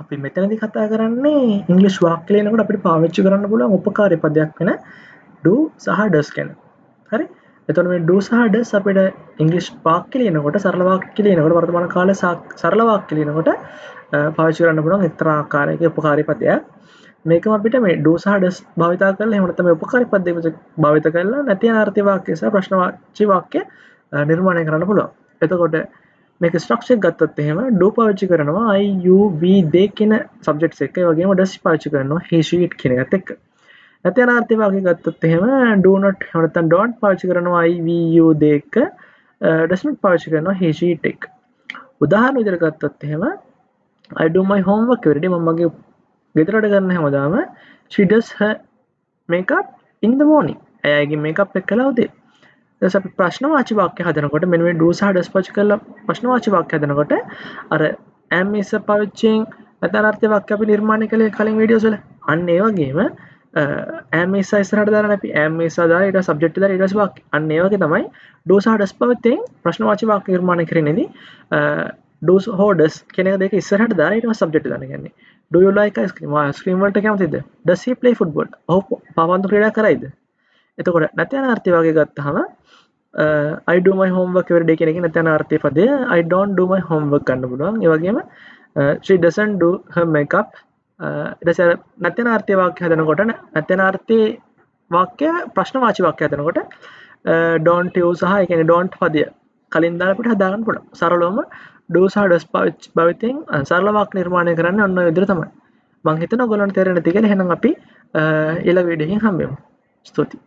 අපි මෙතනදී කතා කරන්නේ ඉංග්‍රීසි වාක්‍ය ලියනකොට අපිට පාවිච්චි කරන්න පුළුවන් උපකාරී පදයක් වෙන do සහ does ගැන. හරි? එතකොට මේ do සහ does අපිට ඉංග්‍රීසි වාක්‍ය ලියනකොට සරල වාක්‍ය ලියනකොට වර්තමාන කාලේ සරල වාක්‍ය ලියනකොට පාවිච්චි කරන්න පුළුවන් එක්තරා ආකාරයක උපකාරී පදයක්. මේකම අපිට මේ do සහ does භාවිතා කරලා එහෙම නැත්නම් මේ උපකාරී පද දෙක භාවිත කරලා නැති අනාර්ථ වාක්‍ය සහ ප්‍රශ්නවාචී වාක්‍ය නිර්මාණය කරන්න පුළුවන්. එතකොට මේක ස්ට්‍රක්චර් එක ගත්තොත් එහෙම do පාවිච්චි කරනවා I you we they කියන සබ්ජෙක්ට්ස් එක්ක. ඒ වගේම does පාවිච්චි කරනවා he she it කියන එකත් එක්ක. නැති අනාර්ථ වාක්‍ය ගත්තොත් එහෙම do not එහෙම නැත්නම් don't පාවිච්චි කරනවා I we you they එක්ක. does not පාවිච්චි කරනවා he she it එක්ක. උදාහරණ විදිහට ගත්තොත් එහෙම I do my homework every day. මම මගේ ගෙදර වැඩ කරන හැමදාම she does her makeup in the morning. එයාගේ මේකප් එක කළා උදේ. ඊට අපි ප්‍රශ්නවාචී වාක්‍ය හදනකොට මෙන්න මේ do සහ does පාවිච්චි කරලා ප්‍රශ්නවාචී වාක්‍ය හදනකොට අර am is පාවිච්චියෙන් අදාළර්ථ වාක්‍ය අපි නිර්මාණය කළේ කලින් වීඩියෝස් වල. අන්න ඒ වගේම am is ඉස්සරහට දාලා අපි am is දාලා ඊට සබ්ජෙක්ට් දාලා ඊට පස්සේ වාක්‍ය. අන්න ඒ වගේ තමයි do සහ does පාවිච්චියෙන් ප්‍රශ්නවාචී වාක්‍ය නිර්මාණය කරන්නේදී do හෝ does කියන එක දෙක ඉස්සරහට දාලා ඊට පස්සේ සබ්ජෙක්ට් දාන්න කියන්නේ. Do you like ice cream? ice cream වලට කැමතිද? Does he play football? ඔහු පාපන්දු ක්‍රීඩා කරයිද? එතකොට නැති අනාර්ථය වගේ ගත්තාම I do my homework every day කියන එකේ නැති අනාර්ථය පදය I don't do my homework ගන්න පුළුවන්. ඒ වගේම she doesn't do her makeup. ඊට නැති අනාර්ථය වාක්‍ය හදනකොට නැති අනාර්ථයේ වාක්‍ය ප්‍රශ්නවාචී වාක්‍ය හදනකොට don't you සහ ඒ කියන්නේ don't පදය කලින් දාලා අපිට හදා ගන්න පුළුවන්. සරලවම do සහ does භාවිතයෙන් සරල වාක්‍ය නිර්මාණය කරන්න ඔන්න ඔය විදිහට තමයි. මම හිතනවා ඔයගොල්ලන්ට තේරෙන්නේ නැති කියලා. එහෙනම් අපි ඊළඟ වීඩියෝ එකෙන් හම්බෙමු. ස්තුතියි.